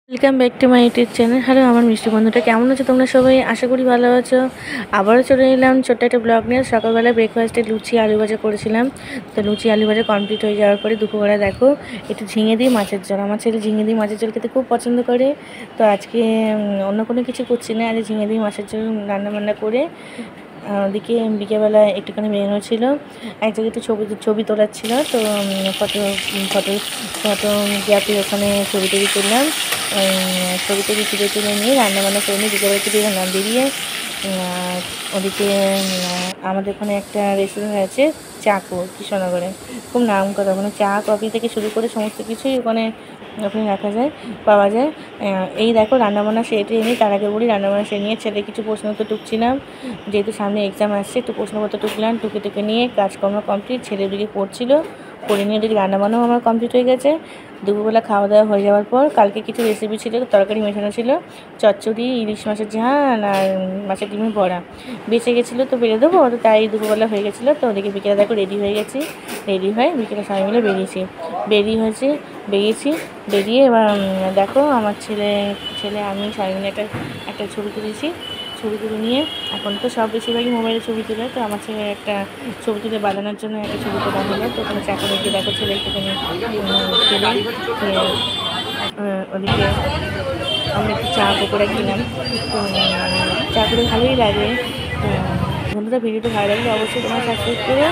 Welcome back to my YouTube channel. Hello আমার মিষ্টি বন্ধুটা, কেমন আছো তোমরা সবাই? আশা করি ভালো আছো। আবারও চলে এলাম ছোট্ট একটা ব্লগ নিয়ে। সকালবেলা ব্রেকফাস্টে লুচি আলু ভাজা করেছিলাম। তো লুচি আলু ভাজা কমপ্লিট হয়ে যাওয়ার পরে দুপুরবেলা দেখো একটু ঝিঙে দিয়ে মাছের ঝোল। আমার ছেলে ঝিঙে দিয়ে মাছের ঝোল খেতে খুব পছন্দ করে। তো আজকে অন্য কোনো কিছু করছি না, আজকে ঝিঙে দিয়ে মাছের ঝোল রান্নাবান্না করে ওদিকে বিকেলবেলা একটুখানি বেরোনো ছিল, এক জায়গায় একটু ছবি তোলার ছিল। তো ফটো ফটো ফটো গ্যাপে ওখানে ছবি টবি তুললাম। ছবি টবি তুলে নিয়ে রান্নাবান্না করে নিয়ে বিকেলবেলা একটু বেরোলাম। বেরিয়ে ওদিকে আমাদের ওখানে একটা রেস্টুরেন্ট আছে চাকো কৃষ্ণনগরে, খুব নাম করা। ওখানে চা কফি থেকে শুরু করে সমস্ত কিছুই ওখানে রাখা যায়, পাওয়া যায়। এই দেখো রান্নাবান্না সেরে নিই। তার আগে বলি রান্নাবান্না সেরে নিয়ে ছেলে কিছু প্রশ্নপত্র টুকছিলাম, যেহেতু সামনে এক্সাম আসছে একটু প্রশ্নপত্র টুকলাম। টুকে নিয়ে কাজকর্ম কমপ্লিট, ছেলে ওদিকে পড়ছিল, পড়ে নিয়ে ওদিকে রান্নাবান্নাও আমার কমপ্লিট হয়ে গেছে। দুপুরবেলা খাওয়া দাওয়া হয়ে যাওয়ার পর কালকে কিছু রেসিপি ছিল, তরকারি মেশানো ছিল, চচ্চড়ি, ইলিশ মাছের ঝাল আর মাছের ডিমের বড়া বেঁচে গেছিলো, তো বেড়ে দেবো। তো তাই দুপুরবেলা হয়ে গেছিলো। তো ওদিকে বিকেলে দেখো রেডি হয়ে গেছি। রেডি হয়ে বিকেলে সবাই মিলে বেরিয়েছি। বেরিয়ে এবার দেখো আমার ছেলে আমি সবাই মিলে একটা ছবি তুলেছি। ছবি তুলে নিয়ে এখন তো সব বেশিরভাগই মোবাইলে ছবি তোলে। তো আমার ছেলে একটা ছবি তুলে বাঁধানোর জন্য একটা ছবি তোলা হলো। তো ওখানে চাকু রেখে দেখো ছেলে একটুখানি খেলে ওদিকে আমরা একটু চা পকোড়া কিনলাম। তো চা করে ভালোই লাগে। বন্ধুরা ভিডিওটা ভালো লাগলে অবশ্যই তোমরা সাবস্ক্রাইব করে